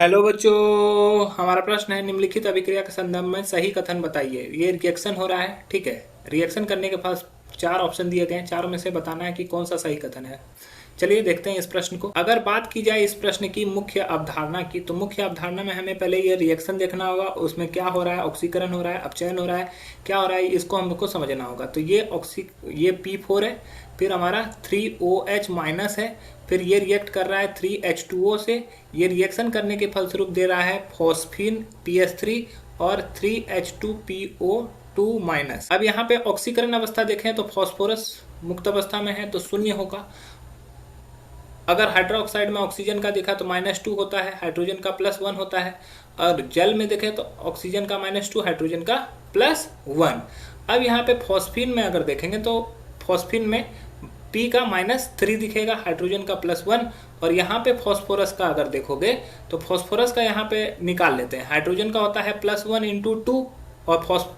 Hello बच्चों, हमारा प्रश्न है निम्नलिखित अभिक्रिया के संदर्भ में सही कथन बताइए। ये रिएक्शन हो रहा है, ठीक है। रिएक्शन करने के पास चार ऑप्शन दिए गए हैं, चारों में से बताना है कि कौन सा सही कथन है। चलिए देखते हैं इस प्रश्न को। अगर बात की जाए इस प्रश्न की मुख्य अवधारणा की, तो मुख्य अवधारणा में हमें पहले ये रिएक्शन देखना होगा, उसमें क्या हो रहा है, ऑक्सीकरण हो रहा है, अपचयन हो रहा है, क्या हो रहा है, इसको हमको समझना होगा। तो ये P4 है, फिर हमारा 3OH माइनस है, फिर ये रिएक्ट कर रहा है 3H2O से। ये रिएक्शन करने के फलस्वरूप दे रहा है फॉस्फीन PS3 और 3H2PO2 माइनस। अब यहाँ पे ऑक्सीकरण अवस्था देखें तो फॉस्फोरस मुक्त अवस्था में है तो शून्य होगा। अगर हाइड्रोक्साइड में ऑक्सीजन का देखा तो -2 होता है, हाइड्रोजन का +1 होता है। और जल में देखें तो ऑक्सीजन का -2, हाइड्रोजन का +1। अब यहाँ पे फॉस्फीन में अगर देखेंगे तो फॉस्फीन में P का -3 दिखेगा, हाइड्रोजन का +1। और यहाँ पे फॉस्फोरस का अगर देखोगे तो फॉस्फोरस का यहाँ पे निकाल लेते हैं। हाइड्रोजन का होता है +1 × 2 और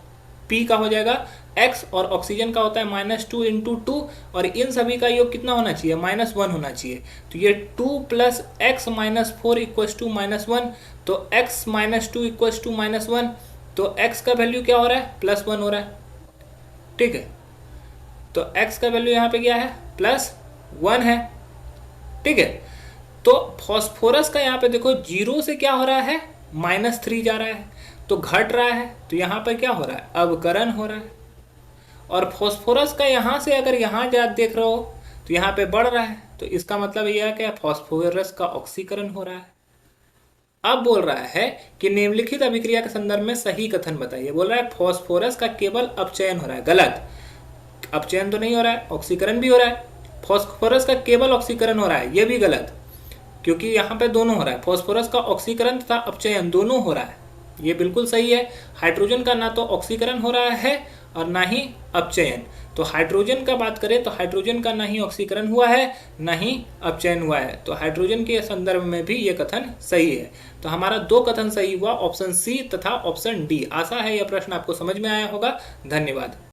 P का हो जाएगा x, और ऑक्सीजन का होता है -2 × 2, और इन सभी का योग कितना होना चाहिए, -1 होना चाहिए। तो ये 2 + x - 4 = -1, तो x - 2 = -1, तो x का वैल्यू क्या हो रहा है, +1 हो रहा है, ठीक है। तो x का वैल्यू यहाँ पे क्या है, +1 है, ठीक है। तो फॉस्फोरस का यहाँ पे देखो 0 से क्या हो रहा है, -3 जा रहा है, तो घट रहा है। तो यहाँ पर क्या हो रहा है, अवकरण हो रहा है। और फॉस्फोरस का यहाँ से अगर यहाँ जा देख रहे हो तो यहाँ पे बढ़ रहा है, तो इसका मतलब यह है कि फॉस्फोरस का ऑक्सीकरण हो रहा है। अब बोल रहा है कि निम्नलिखित अभिक्रिया के संदर्भ में सही कथन बताइए। बोल रहा है फॉस्फोरस का केवल अपचयन हो रहा है, गलत। अपचयन तो नहीं हो रहा है, ऑक्सीकरण भी हो रहा है। फॉस्फोरस का केवल ऑक्सीकरण हो रहा है, यह भी गलत, क्योंकि यहाँ पे दोनों हो रहा है। फॉस्फोरस का ऑक्सीकरण तथा अपचयन दोनों हो रहा है, ये बिल्कुल सही है। हाइड्रोजन का ना तो ऑक्सीकरण हो रहा है और ना ही अपचयन। तो हाइड्रोजन का बात करें तो हाइड्रोजन का ना ही ऑक्सीकरण हुआ है ना ही अपचयन हुआ है, तो हाइड्रोजन के संदर्भ में भी ये कथन सही है। तो हमारा 2 कथन सही हुआ, ऑप्शन सी तथा ऑप्शन डी। आशा है यह प्रश्न आपको समझ में आया होगा। धन्यवाद।